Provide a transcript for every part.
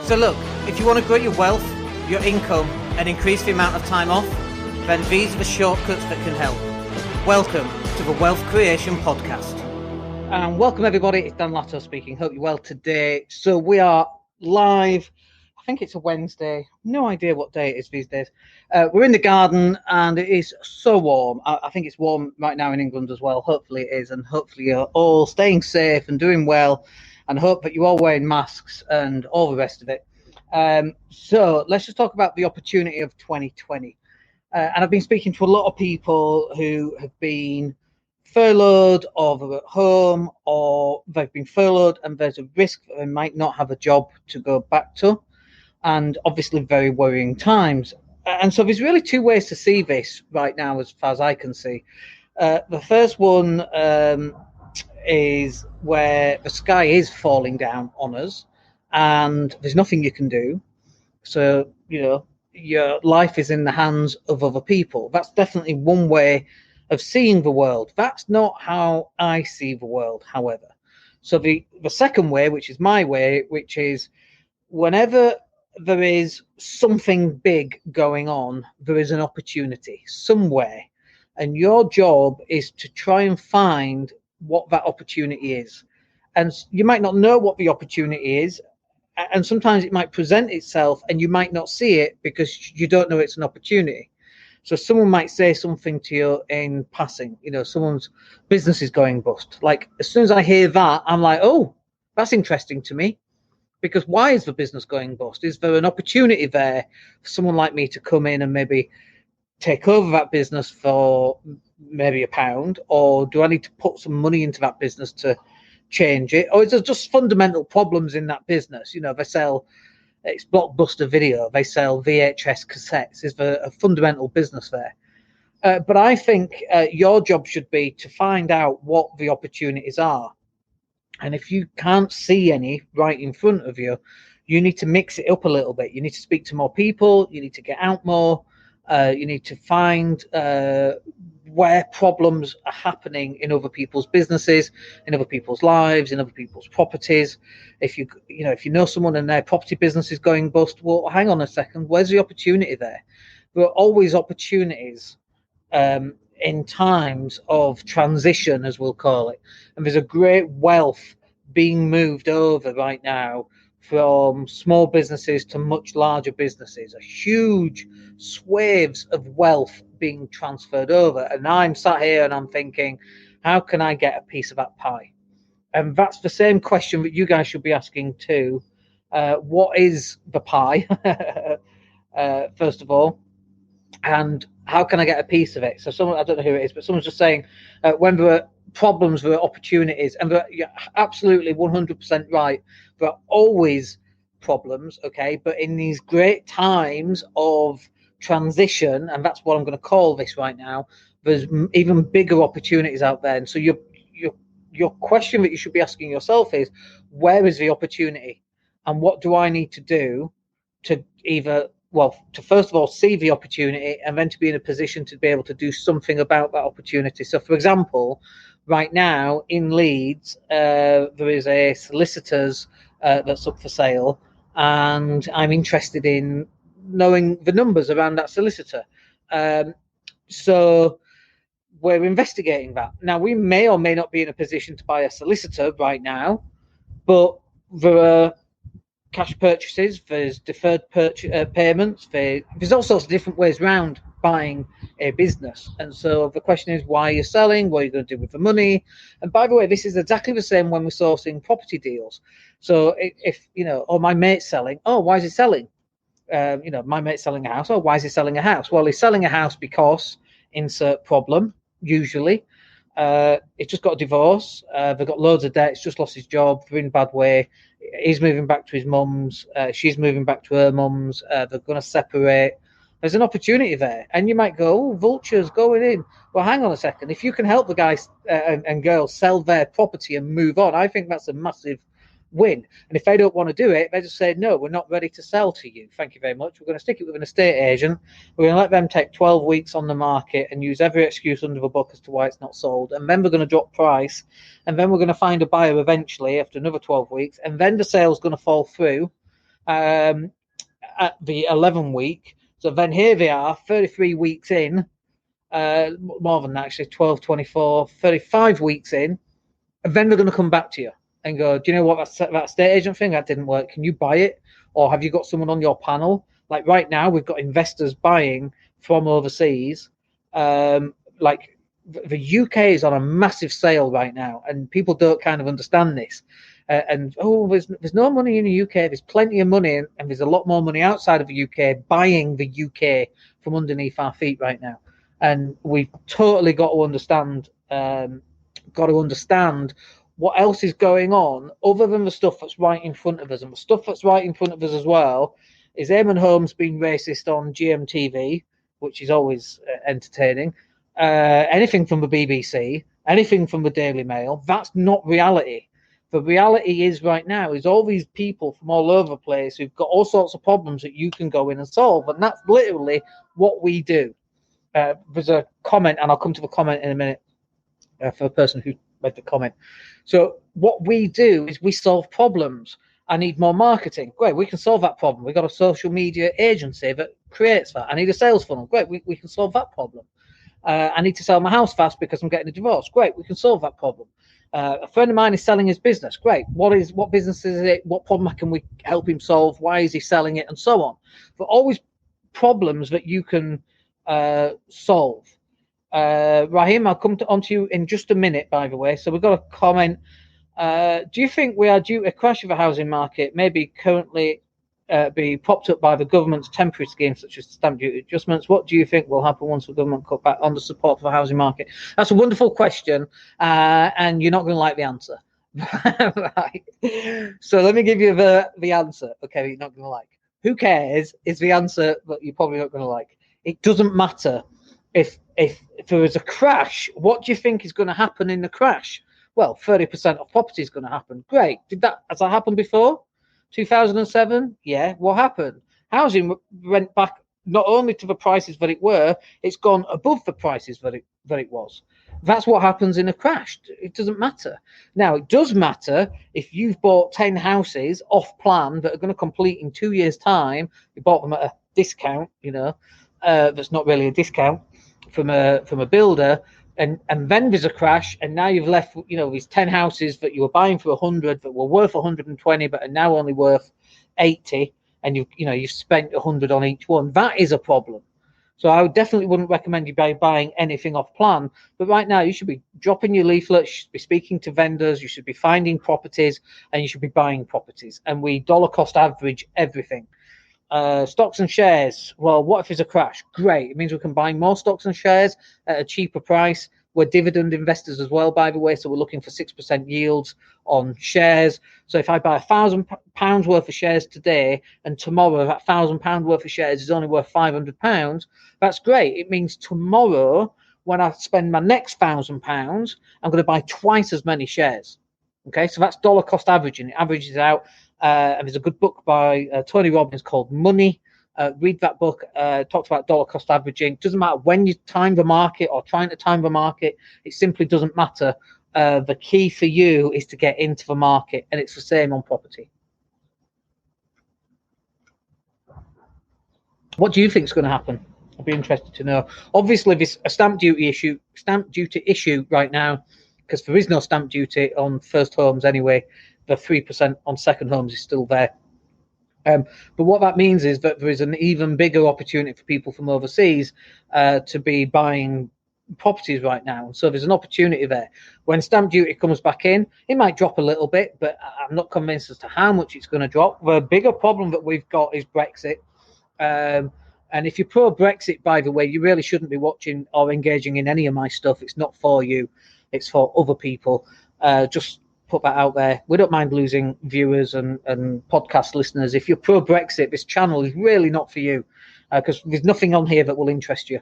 So look, if you want to grow your wealth, your income, and increase the amount of time off, then these are the shortcuts that can help. Welcome to the Wealth Creation Podcast. And welcome everybody, it's Dan Latto speaking. Hope you're well today. So we are live, I think it's a Wednesday, no idea what day it is these days. We're in the garden and it is so warm. I think it's warm right now in England as well. Hopefully it is, and hopefully you're all staying safe and doing well, and hope that you're all wearing masks and all the rest of it. So let's just talk about the opportunity of 2020. And I've been speaking to a lot of people who have been furloughed or they're at home, or they've been furloughed and there's a risk that they might not have a job to go back to, and obviously very worrying times. And so there's really two ways to see this right now as far as I can see. The first one is where the sky is falling down on us and there's nothing you can do. So, you know, your life is in the hands of other people. That's definitely one way of seeing the world. That's not how I see the world, however. So the second way, which is my way, which is whenever there is something big going on, there is an opportunity somewhere. And your job is to try and find what that opportunity is. And you might not know what the opportunity is. And sometimes it might present itself and you might not see it because you don't know it's an opportunity. So someone might say something to you in passing, you know, someone's business is going bust. Like as soon as I hear that, I'm like, oh, that's interesting to me. Because why is the business going bust? Is there an opportunity there for someone like me to come in and maybe take over that business for maybe £1, or do I need to put some money into that business to change it? Or is there just fundamental problems in that business? You know, they sell, it's Blockbuster Video, they sell VHS cassettes. Is there a fundamental business there? But I think your job should be to find out what the opportunities are. And if you can't see any right in front of you, you need to mix it up a little bit. You need to speak to more people. You need to get out more. You need to find where problems are happening in other people's businesses, in other people's lives, in other people's properties. If you know someone and their property business is going bust, well, hang on a second. Where's the opportunity there? There are always opportunities in times of transition, as we'll call it. And there's a great wealth being moved over right now from small businesses to much larger businesses, a huge swathes of wealth being transferred over. And I'm sat here and I'm thinking, how can I get a piece of that pie? And that's the same question that you guys should be asking too. What is the pie, first of all? And how can I get a piece of it? So someone, I don't know who it is, but someone's just saying, when there are problems, there are opportunities. And you're absolutely 100% right. There are always problems, okay? But in these great times of transition, and that's what I'm going to call this right now, there's even bigger opportunities out there. And so your question that you should be asking yourself is, where is the opportunity? And what do I need to do to to first of all see the opportunity, and then to be in a position to be able to do something about that opportunity. So for example, right now in Leeds, there is a solicitor's that's up for sale, and I'm interested in knowing the numbers around that solicitor. So we're investigating that. Now, we may or may not be in a position to buy a solicitor right now, but there are cash purchases, there's deferred payments, there's all sorts of different ways around buying a business. And so the question is, why are you selling? What are you going to do with the money? And by the way, this is exactly the same when we're sourcing property deals. So if my mate's selling, why is he selling? My mate's selling a house. Why is he selling a house? Well, he's selling a house because insert problem, usually. He's just got a divorce. They've got loads of debt. He's just lost his job. They're in a bad way. He's moving back to his mum's. She's moving back to her mum's. They're going to separate. There's an opportunity there. And you might go, vultures going in. Well, hang on a second. If you can help the guys and girls sell their property and move on, I think that's a massive win. And if they don't want to do it, they just say, no, we're not ready to sell to you. Thank you very much. We're going to stick it with an estate agent. We're going to let them take 12 weeks on the market and use every excuse under the book as to why it's not sold. And then we're going to drop price. And then we're going to find a buyer eventually after another 12 weeks. And then the sale's going to fall through. at the 11 week. So then here they are, 33 weeks in, more than that, actually, 12, 24, 35 weeks in. And then they're going to come back to you and go, do you know what, that estate agent thing, that didn't work. Can you buy it? Or have you got someone on your panel? Like right now, we've got investors buying from overseas. Like the UK is on a massive sale right now, and people don't kind of understand this. There's no money in the UK. There's plenty of money, and there's a lot more money outside of the UK buying the UK from underneath our feet right now. And we've totally got to understand what else is going on other than the stuff that's right in front of us. And the stuff that's right in front of us as well is Eamon Holmes being racist on GMTV, which is always entertaining. Anything from the BBC, anything from the Daily Mail, that's not reality. The reality is right now is all these people from all over the place who've got all sorts of problems that you can go in and solve. And that's literally what we do. There's a comment, and I'll come to the comment in a minute for a person who read the comment. So what we do is we solve problems. I need more marketing. Great, we can solve that problem. We've got a social media agency that creates that. I need a sales funnel. Great, we can solve that problem. I need to sell my house fast because I'm getting a divorce. Great, we can solve that problem. A friend of mine is selling his business. Great, what business is it? What problem can we help him solve? Why is he selling it? And so on. But always problems that you can solve. Raheem, I'll come on to you in just a minute, by the way. So we've got a comment. Do you think we are due to a crash of the housing market, maybe currently be propped up by the government's temporary schemes such as stamp duty adjustments? What do you think will happen once the government cut back on the support for the housing market? That's a wonderful question, and you're not going to like the answer. Right. So let me give you the answer. Okay, you're not going to like. Who cares is the answer that you're probably not going to like. It doesn't matter. If there is a crash, what do you think is going to happen in the crash? Well, 30% of property is going to happen. Great. Has that happened before? 2007? Yeah. What happened? Housing went back not only to the prices that it were, it's gone above the prices that it was. That's what happens in a crash. It doesn't matter. Now, it does matter if you've bought 10 houses off plan that are going to complete in 2 years' time. You bought them at a discount, that's not really a discount from a builder, and then there's a crash, and now you've left these 10 houses that you were buying for 100 that were worth 120 but are now only worth 80, and you've spent 100 on each one. That is a problem. So I definitely wouldn't recommend you buying anything off plan. But right now you should be dropping your leaflets, you should be speaking to vendors, you should be finding properties, and you should be buying properties. And we dollar cost average everything. Stocks and shares. Well, what if there's a crash? Great. It means we can buy more stocks and shares at a cheaper price. We're dividend investors as well, by the way, so we're looking for 6% yields on shares. So if I buy £1,000 worth of shares today, and tomorrow that £1,000 worth of shares is only worth £500, that's great. It means tomorrow, when I spend my next £1,000, I'm going to buy twice as many shares. Okay, so that's dollar cost averaging. It averages out. And there's a good book by Tony Robbins called Money. Read that book. Talks about dollar cost averaging. It doesn't matter when you time the market or trying to time the market. It simply doesn't matter. The key for you is to get into the market, and it's the same on property. What do you think is going to happen? I'd be interested to know. Obviously, there's a stamp duty issue right now, because there is no stamp duty on first homes anyway. The 3% on second homes is still there. But what that means is that there is an even bigger opportunity for people from overseas to be buying properties right now. So there's an opportunity there. When stamp duty comes back in, it might drop a little bit, but I'm not convinced as to how much it's going to drop. The bigger problem that we've got is Brexit. And if you're pro-Brexit, by the way, you really shouldn't be watching or engaging in any of my stuff. It's not for you. It's for other people. Just put that out there. We don't mind losing viewers and podcast listeners. If you're pro-Brexit, this channel is really not for you, because there's nothing on here that will interest you.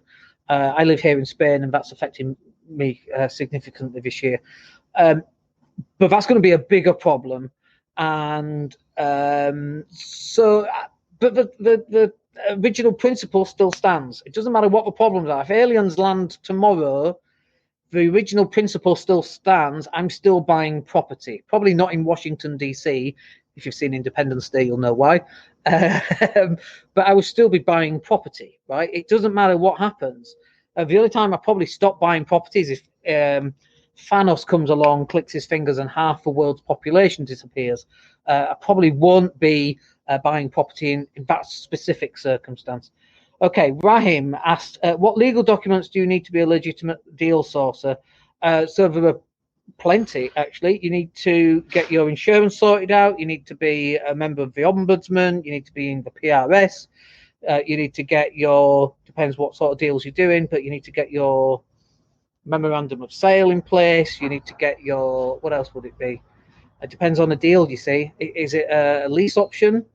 I live here in Spain, and that's affecting me significantly this year. But that's going to be a bigger problem. And but the original principle still stands. It doesn't matter what the problems are. If aliens land tomorrow, the original principle still stands. I'm still buying property. Probably not in Washington, D.C., If you've seen Independence Day, you'll know why. But I will still be buying property, right? It doesn't matter what happens. The only time I probably stop buying properties is if Thanos comes along, clicks his fingers, and half the world's population disappears. I probably won't be buying property in that specific circumstance. Okay, Rahim asked, what legal documents do you need to be a legitimate deal sourcer? So there are plenty, actually. You need to get your insurance sorted out. You need to be a member of the Ombudsman. You need to be in the PRS. You need to get your, depends what sort of deals you're doing, but you need to get your memorandum of sale in place. You need to get your, what else would it be? It depends on the deal, you see. Is it a lease option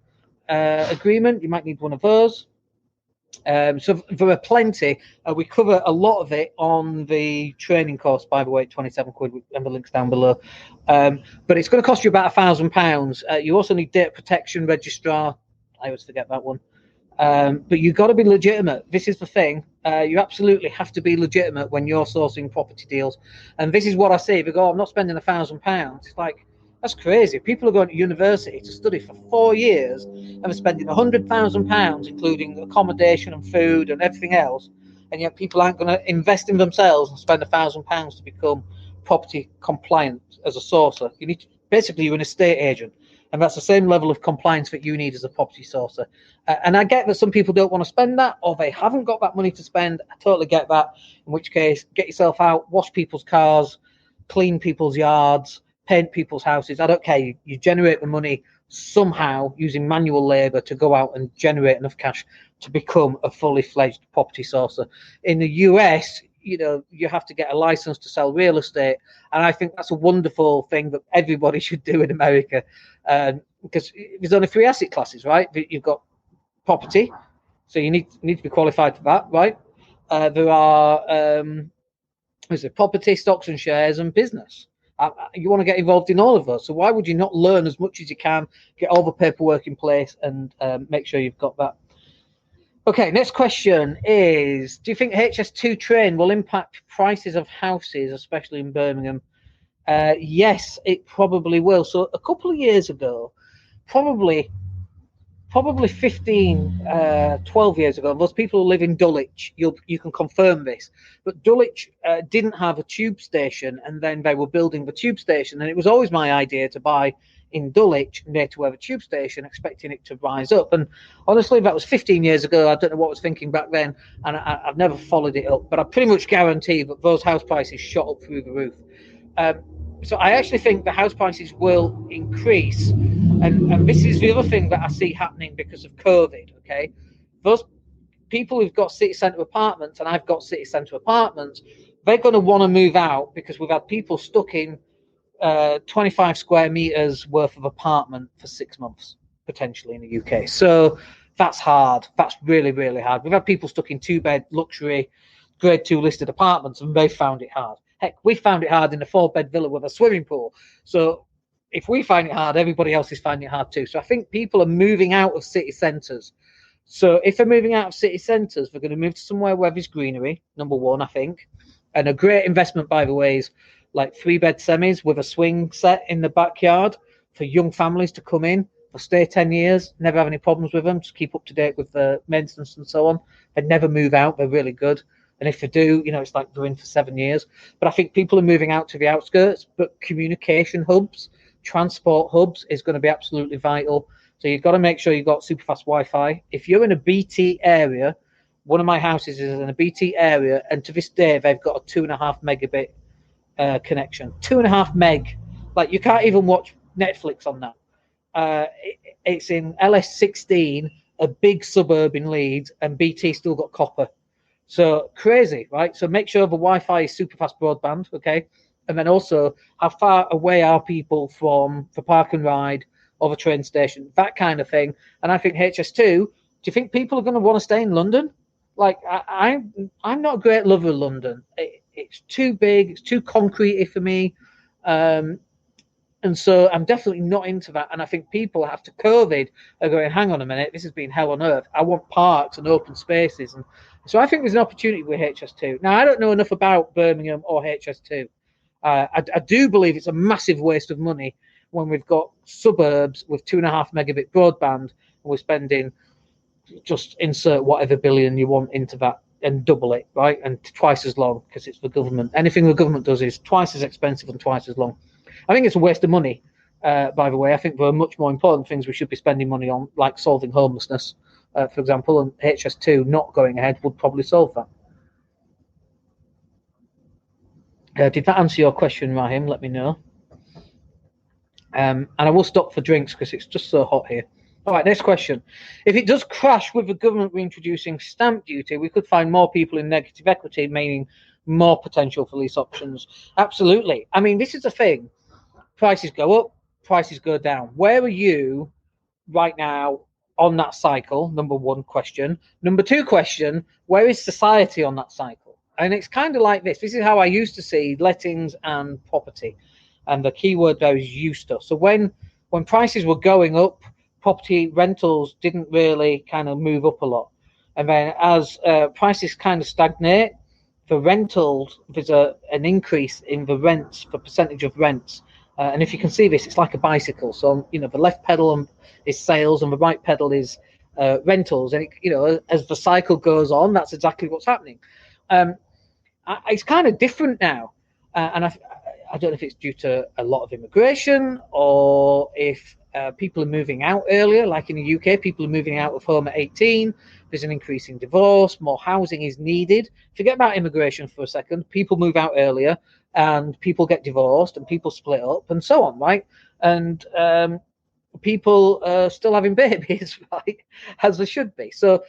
agreement? You might need one of those. So there are plenty. We cover a lot of it on the training course, by the way, 27 quid, and the link's down below. But it's going to cost you about £1,000. You also need data protection registrar. I always forget that one. But you've got to be legitimate. This is the thing. You absolutely have to be legitimate when you're sourcing property deals. And this is what I say. They go, I'm not spending £1,000. It's like, that's crazy. People are going to university to study for 4 years and are spending £100,000, including accommodation and food and everything else. And yet people aren't going to invest in themselves and spend £1,000 to become property compliant as a sourcer. You need to, basically, you're an estate agent. And that's the same level of compliance that you need as a property sourcer. And I get that some people don't want to spend that, or they haven't got that money to spend. I totally get that. In which case, get yourself out, wash people's cars, clean people's yards, paint people's houses. I don't care. You generate the money somehow using manual labor to go out and generate enough cash to become a fully fledged property sourcer. In the US, you have to get a license to sell real estate. And I think that's a wonderful thing that everybody should do in America. Because there's only 3 asset classes, right? You've got property. So you need to be qualified for that, right? There are property, stocks and shares, and business. You want to get involved in all of those. So why would you not learn as much as you can, get all the paperwork in place, and make sure you've got that? Okay, next question is, do you think HS2 train will impact prices of houses, especially in Birmingham? Yes, it probably will. So a couple of years ago, probably 15, 12 years ago, those people who live in Dulwich, you can confirm this, but Dulwich didn't have a tube station, and then they were building the tube station, and it was always my idea to buy in Dulwich near to where the tube station, expecting it to rise up. And honestly, that was 15 years ago. I don't know what I was thinking back then, and I've never followed it up, but I pretty much guarantee that those house prices shot up through the roof. So I actually think the house prices will increase. And this is the other thing that I see happening because of COVID, okay? Those people who've got city centre apartments, and I've got city centre apartments, they're going to want to move out because we've had people stuck in 25 square metres worth of apartment for 6 months, potentially, in the UK. So that's hard. That's really, really hard. We've had people stuck in 2-bed luxury grade 2 listed apartments, and they found it hard. Heck, we found it hard in a 4-bed villa with a swimming pool. So if we find it hard, everybody else is finding it hard too. So I think people are moving out of city centres. So if they're moving out of city centres, they're going to move to somewhere where there's greenery, number one, I think. And a great investment, by the way, is like 3-bed semis with a swing set in the backyard for young families to come in. They'll stay 10 years, never have any problems with them, just keep up to date with the maintenance and so on. They never move out. They're really good. And if they do, it's like they're in for 7 years. But I think people are moving out to the outskirts, but communication hubs, transport hubs is going to be absolutely vital. So you've got to make sure you've got super fast Wi-Fi. If you're in a BT area, one of my houses is in a BT area, and to this day, they've got a 2.5 megabit connection. 2.5 meg. Like, you can't even watch Netflix on that. It's in LS16, a big suburb in Leeds, and BT still got copper. So crazy, right? So make sure the Wi-Fi is super fast broadband, okay? And then also, how far away are people from the park and ride or the train station? That kind of thing. And I think HS2, do you think people are going to want to stay in London? Like, I'm not a great lover of London. It's too big. It's too concrete for me. And so I'm definitely not into that. And I think people after COVID are going, hang on a minute, this has been hell on earth. I want parks and open spaces. And so I think there's an opportunity with HS2. Now, I don't know enough about Birmingham or HS2. I do believe it's a massive waste of money when we've got suburbs with 2.5 megabit broadband and we're spending, just insert whatever billion you want into that and double it, right? And twice as long, because it's the government. Anything the government does is twice as expensive and twice as long. I think it's a waste of money, by the way. I think there are much more important things we should be spending money on, like solving homelessness, for example, and HS2 not going ahead would probably solve that. Did that answer your question, Raheem? Let me know. And I will stop for drinks because it's just so hot here. All right, next question. If it does crash with the government reintroducing stamp duty, we could find more people in negative equity, meaning more potential for lease options. Absolutely. I mean, this is the thing. Prices go up, prices go down. Where are you right now on that cycle? Number one question. Number two question, where is society on that cycle? And it's kind of like this. This is how I used to see lettings and property. And the key word there is used to. So when prices were going up, property rentals didn't really kind of move up a lot. And then as prices kind of stagnate, for rentals, there's an increase in the rents, the percentage of rents. And if you can see this, it's like a bicycle. So, the left pedal is sales and the right pedal is rentals. And, as the cycle goes on, that's exactly what's happening. It's kind of different now. And I don't know if it's due to a lot of immigration or if people are moving out earlier, like in the UK, people are moving out of home at 18. There's an increase in divorce. More housing is needed. Forget about immigration for a second. People move out earlier and people get divorced and people split up and so on, right? And people are still having babies, right? As they should be. So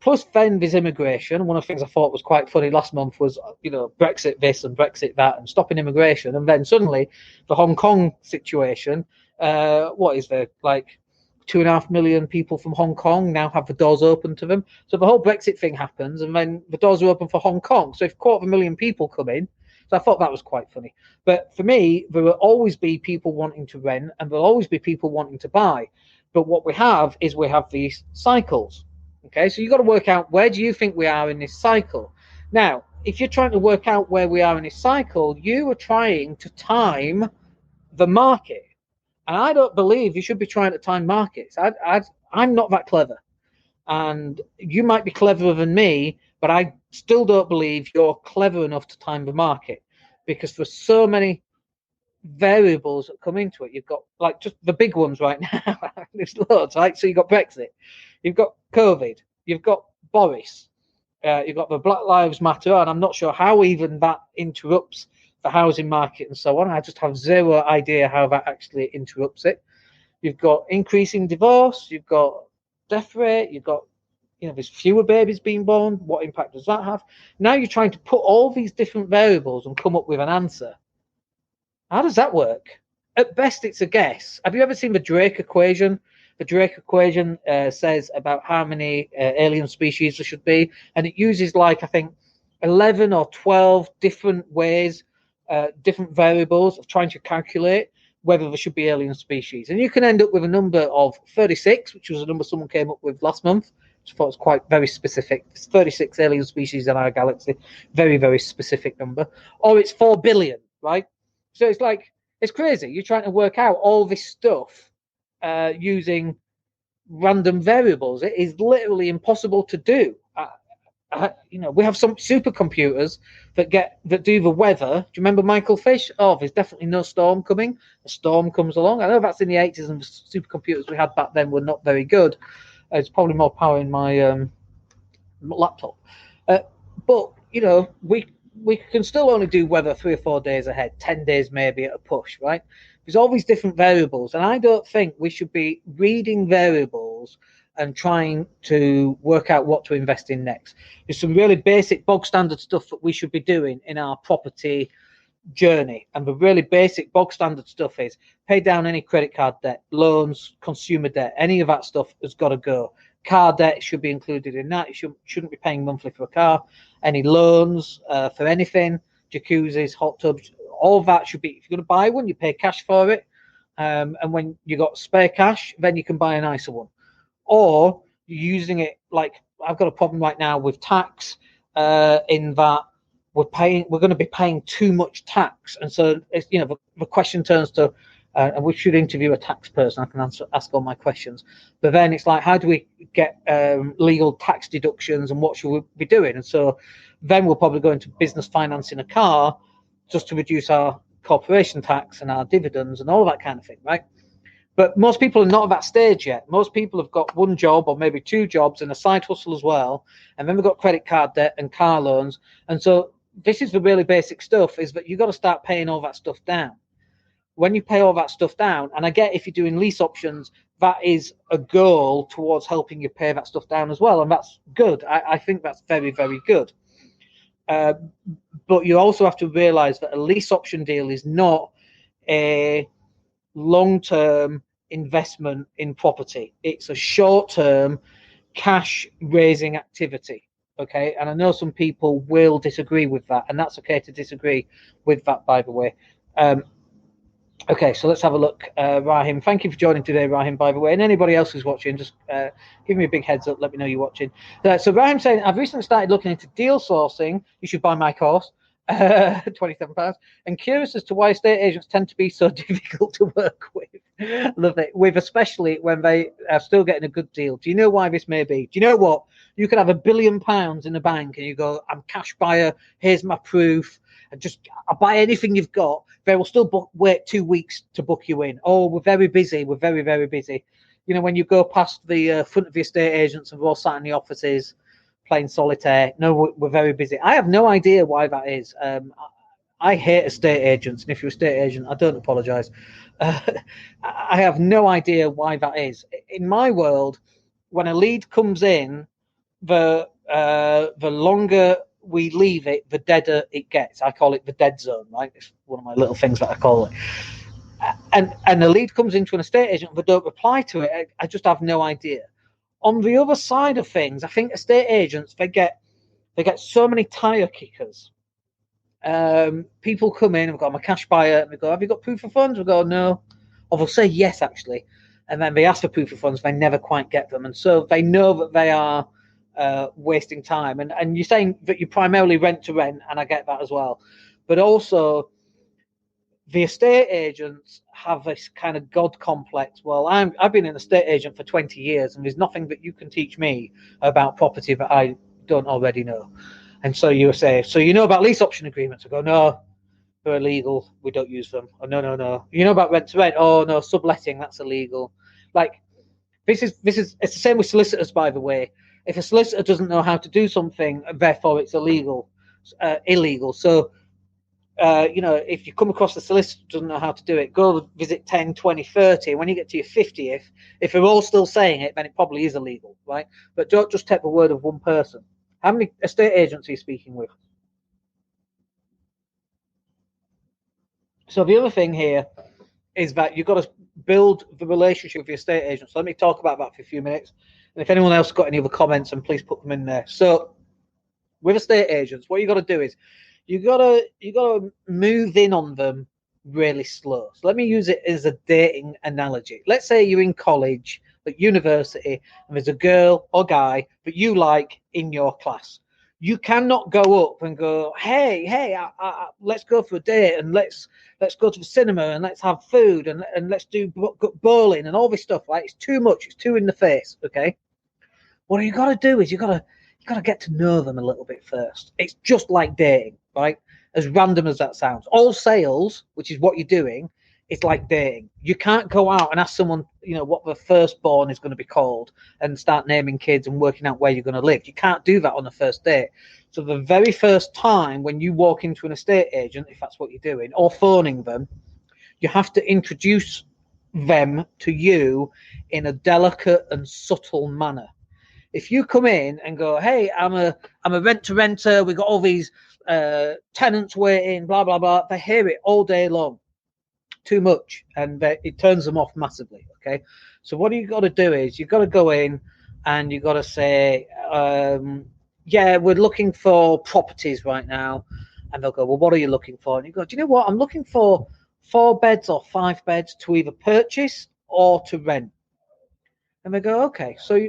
plus then there's immigration. One of the things I thought was quite funny last month was, Brexit this and Brexit that and stopping immigration. And then suddenly the Hong Kong situation, what is there, like 2.5 million people from Hong Kong now have the doors open to them. So the whole Brexit thing happens and then the doors are open for Hong Kong. So if 250,000 people come in, so I thought that was quite funny. But for me, there will always be people wanting to rent and there will always be people wanting to buy. But what we have these cycles. Okay, so you've got to work out, where do you think we are in this cycle? Now, if you're trying to work out where we are in this cycle, you are trying to time the market. And I don't believe you should be trying to time markets. I'm not that clever. And you might be cleverer than me, but I still don't believe you're clever enough to time the market, because there's so many variables that come into it. You've got like just the big ones right now. There's loads, right? So you've got Brexit, you've got COVID, you've got Boris, you've got the Black Lives Matter, and I'm not sure how even that interrupts the housing market and so on. I just have zero idea how that actually interrupts it. You've got increasing divorce, you've got death rate, you've got, there's fewer babies being born. What impact does that have? Now you're trying to put all these different variables and come up with an answer. How does that work? At best, it's a guess. Have you ever seen the Drake equation? The Drake equation says about how many alien species there should be, and it uses I think 11 or 12 different ways, different variables of trying to calculate whether there should be alien species. And you can end up with a number of 36, which was a number someone came up with last month, which I thought was quite very specific. There's 36 alien species in our galaxy, very, very specific number. Or it's 4 billion, right? So it's crazy. You're trying to work out all this stuff using random variables. It is literally impossible to do. We have some supercomputers that do the weather. Do you remember Michael Fish? Oh, there's definitely no storm coming. A storm comes along. I know that's in the 80s, and the supercomputers we had back then were not very good. It's probably more power in my laptop. But we can still only do weather 3 or 4 days ahead, 10 days maybe at a push, right? There's all these different variables, and I don't think we should be reading variables and trying to work out what to invest in next. There's some really basic bog standard stuff that we should be doing in our property journey. And the really basic bog standard stuff is pay down any credit card debt, loans, consumer debt, any of that stuff has got to go. Car debt should be included in that. You shouldn't be paying monthly for a car. Any loans for anything, jacuzzis, hot tubs, all of that should be, if you're going to buy one, you pay cash for it. And when you got spare cash, then you can buy a nicer one. Or you're using it like, I've got a problem right now with tax in that we're going to be paying too much tax. And so, the question turns to, and we should interview a tax person. I can ask all my questions. But then it's like, how do we get legal tax deductions, and what should we be doing? And so then we'll probably go into business financing a car just to reduce our corporation tax and our dividends and all that kind of thing, right? But most people are not at that stage yet. Most people have got one job or maybe two jobs and a side hustle as well. And then we've got credit card debt and car loans. And so this is the really basic stuff, is that you've got to start paying all that stuff down. When you pay all that stuff down, and I get if you're doing lease options, that is a goal towards helping you pay that stuff down as well. And that's good. I think that's very, very good. But you also have to realize that a lease option deal is not a long-term investment in property. It's a short-term cash raising activity. Okay, and I know some people will disagree with that, and that's okay to disagree with that, by the way. Okay, so let's have a look. Rahim, thank you for joining today, Rahim, by the way. And anybody else who's watching, just give me a big heads up. Let me know you're watching. So Rahim saying, I've recently started looking into deal sourcing. You should buy my course, £27. And curious as to why estate agents tend to be so difficult to work with. Love it. With especially when they are still getting a good deal. Do you know why this may be? Do you know what? You could have £1 billion in the bank and you go, I'm cash buyer. Here's my proof. I'll buy anything you've got. They will still wait 2 weeks to book you in. Oh, we're very busy. We're very, very busy. You know, when you go past the front of the estate agents and we're all sat in the offices playing solitaire. No, we're very busy. I have no idea why that is. I hate estate agents. And if you're an estate agent, I don't apologise. I have no idea why that is. In my world, when a lead comes in, the longer we leave it, the deader it gets. I call it the dead zone, right? It's one of my little things that I call it. And the lead comes into an estate agent, but don't reply to it. I just have no idea. On the other side of things, I think estate agents, they get so many tire kickers. People come in and go, I'm a cash buyer, and we go, have you got proof of funds? We go, no. Or they'll say yes, actually. And then they ask for proof of funds, they never quite get them. And so they know that they are wasting time. And you're saying that you primarily rent to rent, and I get that as well. But also, the estate agents have this kind of God complex. Well, I've been an estate agent for 20 years, and there's nothing that you can teach me about property that I don't already know. And so you say, so you know about lease option agreements? I go, no, they're illegal. We don't use them. Oh, no. You know about rent to rent? Oh, no, subletting, that's illegal. Like, this is it's the same with solicitors, by the way. If a solicitor doesn't know how to do something, therefore it's illegal. So, if you come across a solicitor who doesn't know how to do it, go visit 10, 20, 30. When you get to your 50th, if they're all still saying it, then it probably is illegal, right? But don't just take the word of one person. How many estate agents are you speaking with? So the other thing here is that you've got to build the relationship with your estate agent. So let me talk about that for a few minutes. And if anyone else got any other comments, then please put them in there. So with estate agents, what you got to do is you got to move in on them really slow. So let me use it as a dating analogy. Let's say you're in college, at university, and there's a girl or guy that you like in your class. You cannot go up and go, hey, let's go for a date, and let's go to the cinema, and let's have food, and let's do bowling and all this stuff. Right? It's too much. It's too in the face. Okay. What you got to do is you got to get to know them a little bit first. It's just like dating, right? As random as that sounds. All sales, which is what you're doing, it's like dating. You can't go out and ask someone, what the firstborn is going to be called and start naming kids and working out where you're going to live. You can't do that on the first date. So the very first time when you walk into an estate agent, if that's what you're doing, or phoning them, you have to introduce them to you in a delicate and subtle manner. If you come in and go, hey, I'm a rent-to-renter, we've got all these tenants waiting, blah, blah, blah, they hear it all day long. Too much, and it turns them off massively. Okay, so what you got to do is you've got to go in and you've got to say, yeah, we're looking for properties right now. And they'll go, well, what are you looking for? And you go, do you know what? I'm looking for 4 beds or 5 beds to either purchase or to rent. And they go, okay, so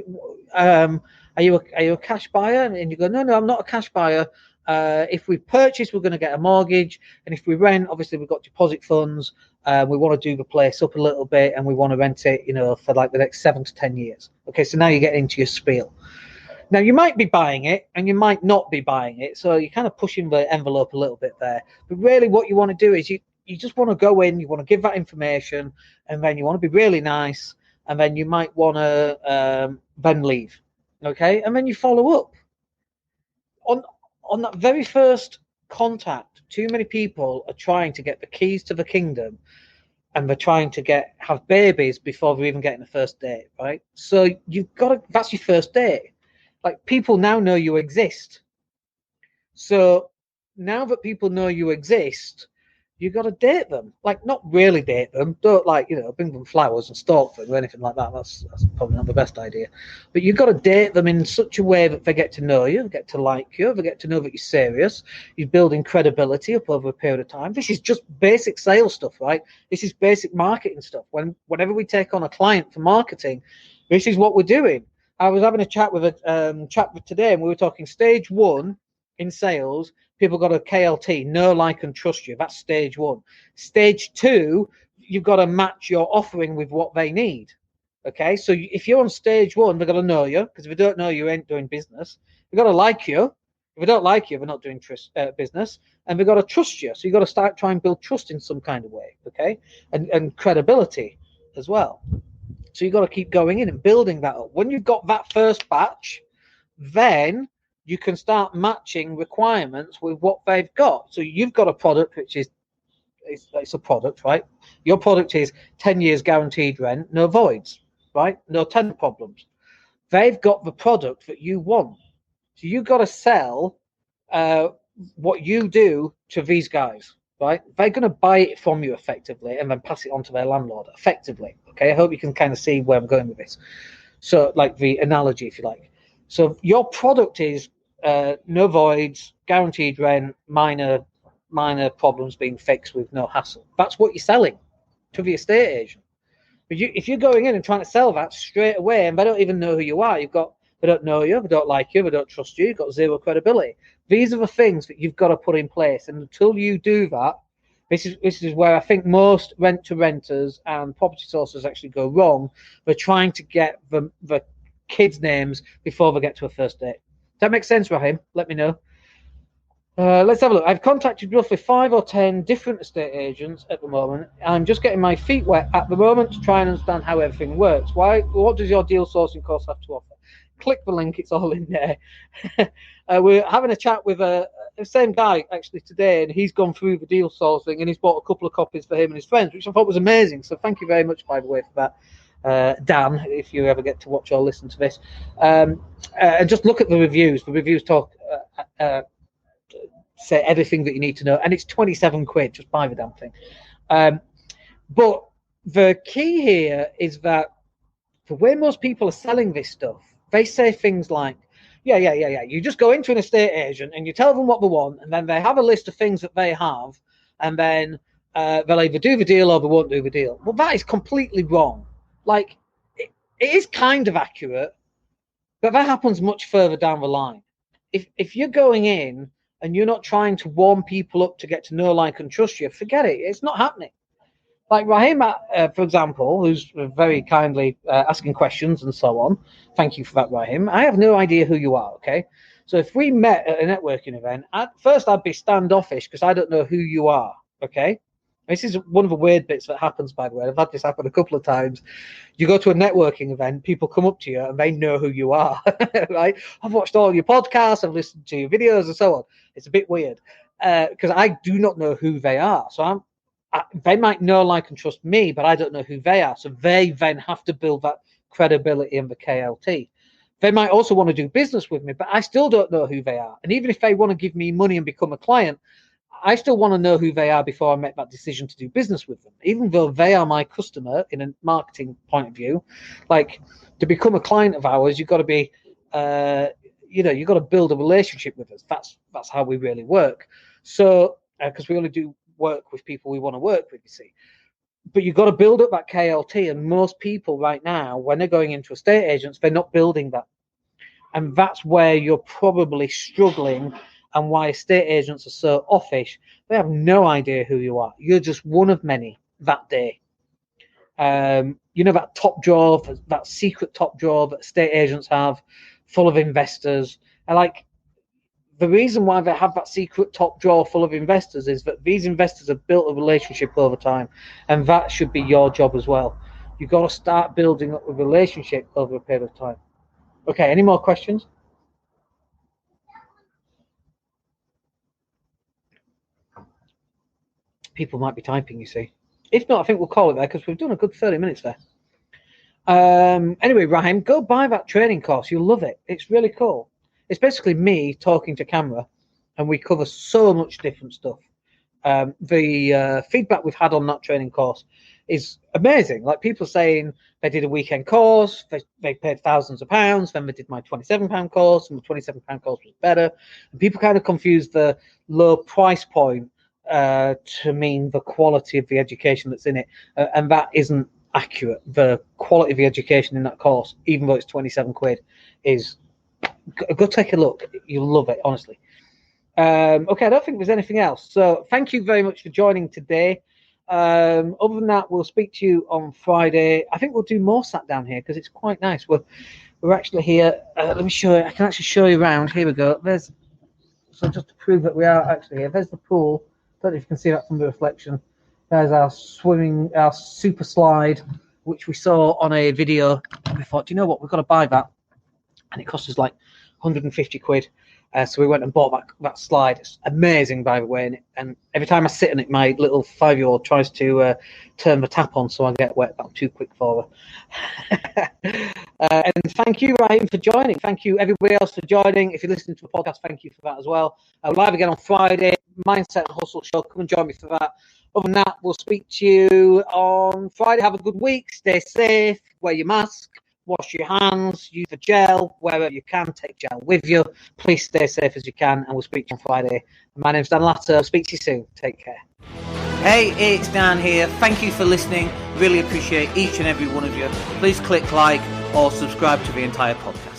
are you a cash buyer? And you go, no, I'm not a cash buyer. If we purchase, we're going to get a mortgage, and if we rent, obviously we've got deposit funds. We want to do the place up a little bit, and we want to rent it, for like the next 7 to 10 years. Okay, so now you get into your spiel. Now you might be buying it, and you might not be buying it, so you're kind of pushing the envelope a little bit there. But really, what you want to do is you just want to go in, you want to give that information, and then you want to be really nice, and then you might want to then leave. Okay, and then you follow up on that very first contact. Too many people are trying to get the keys to the kingdom, and they're trying to have babies before they're even getting the first date, right? So that's your first date. Like, people now know you exist. So now that people know you exist, you got to date them. Like, not really date them. Don't bring them flowers and stalk them or anything like that. That's probably not the best idea. But you've got to date them in such a way that they get to know you, get to like you, they get to know that you're serious. You're building credibility up over a period of time. This is just basic sales stuff, right? This is basic marketing stuff. Whenever we take on a client for marketing, this is what we're doing. I was having a chat with a chap today, and we were talking stage 1 in sales. People got a KLT, know, like, and trust you. That's stage 1. Stage 2, you've got to match your offering with what they need. Okay, so if you're on stage 1, they've got to know you, because if they don't know you, ain't doing business. They've got to like you. If they don't like you, they're not doing business. And they've got to trust you. So you've got to start trying to build trust in some kind of way, okay, and credibility as well. So you've got to keep going in and building that up. When you've got that first batch, then you can start matching requirements with what they've got. So you've got a product which is it's a product, right? Your product is 10 years guaranteed rent, no voids, right? No tenant problems. They've got the product that you want. So you've got to sell what you do to these guys, right? They're going to buy it from you effectively and then pass it on to their landlord effectively. Okay, I hope you can kind of see where I'm going with this. So, like the analogy, if you like. So your product is no voids, guaranteed rent, minor problems being fixed with no hassle. That's what you're selling to the estate agent. But if you're going in and trying to sell that straight away, and they don't even know who you are, they don't know you, they don't like you, they don't trust you, you've got zero credibility. These are the things that you've got to put in place. And until you do that, this is where I think most rent-to-renters and property sources actually go wrong. They're trying to get the kids' names before they get to a first date. Does that make sense, Raheem? Let me know. Let's have a look. I've contacted roughly 5 or 10 different estate agents at the moment. I'm just getting my feet wet at the moment to try and understand how everything works. What does your deal sourcing course have to offer? Click the link, it's all in there. We're having a chat with the same guy actually today, and he's gone through the deal sourcing and he's bought a couple of copies for him and his friends, which I thought was amazing. So thank you very much, by the way, for that, Dan, if you ever get to watch or listen to this. And just look at the reviews. The reviews talk, say everything that you need to know, and it's 27 quid. Just buy the damn thing. But the key here is that the way most people are selling this stuff, they say things like, yeah. You just go into an estate agent and you tell them what they want, and then they have a list of things that they have, and then they'll either do the deal or they won't do the deal. Well, that is completely wrong. Like, it is kind of accurate, but that happens much further down the line. If you're going in and you're not trying to warm people up to get to know, like, and trust you, forget it. It's not happening. Like Raheem, for example, who's very kindly asking questions and so on. Thank you for that, Raheem. I have no idea who you are, okay? So if we met at a networking event, first I'd be standoffish because I don't know who you are, okay? This is one of the weird bits that happens, by the way. I've had this happen a couple of times. You go to a networking event, people come up to you and they know who you are, right? I've watched all your podcasts, I've listened to your videos and so on. It's a bit weird because I do not know who they are. So they might know, like, and trust me, but I don't know who they are. So they then have to build that credibility in the KLT. They might also want to do business with me, but I still don't know who they are. And even if they want to give me money and become a client, I still want to know who they are before I make that decision to do business with them. Even though they are my customer in a marketing point of view, like, to become a client of ours, you've got to be, you've got to build a relationship with us. That's how we really work. So, because we only do work with people we want to work with, you see. But you've got to build up that KLT, and most people right now, when they're going into estate agents, they're not building that. And that's where you're probably struggling and why estate agents are so offish. They have no idea who you are. You're just one of many that day. That top drawer, that secret top drawer that estate agents have, full of investors. The reason why they have that secret top drawer full of investors is that these investors have built a relationship over time, and that should be your job as well. You've got to start building up a relationship over a period of time. Okay, any more questions? People might be typing, you see. If not, I think we'll call it there because we've done a good 30 minutes there. Anyway, Raheem, go buy that training course. You'll love it. It's really cool. It's basically me talking to camera, and we cover so much different stuff. The feedback we've had on that training course is amazing. Like people saying they did a weekend course, they paid thousands of pounds, then they did my £27 course, and the £27 course was better. And people kind of confuse the low price point to mean the quality of the education that's in it, and that isn't accurate. The quality of the education in that course, even though it's 27 quid, is go take a look. You'll love it, honestly. Okay, I don't think there's anything else. So thank you very much for joining today. Other than that, we'll speak to you on Friday. I think we'll do more sat down here because it's quite nice. We're actually here. Let me show you. I can actually show you around. Here we go. So just to prove that we are actually here. There's the pool. Don't know if you can see that from the reflection. There's our super slide, which we saw on a video. We thought, do you know what? We've got to buy that. And it cost us like 150 quid. So we went and bought that slide. It's amazing, by the way. And every time I sit on it, my little 5-year-old tries to turn the tap on so I get wet. I'm too quick for her. And thank you, Ryan, for joining. Thank you, everybody else, for joining. If you're listening to the podcast, thank you for that as well. Live again on Friday, Mindset and Hustle Show. Come and join me for that. Other than that, we'll speak to you on Friday. Have a good week. Stay safe. Wear your mask. Wash your hands, use the gel wherever you can, take gel with you. Please stay safe as you can, and we'll speak to you on Friday. My name's Dan Latto. Speak to you soon. Take care. Hey, it's Dan here. Thank you for listening. Really appreciate each and every one of you. Please click like or subscribe to the entire podcast.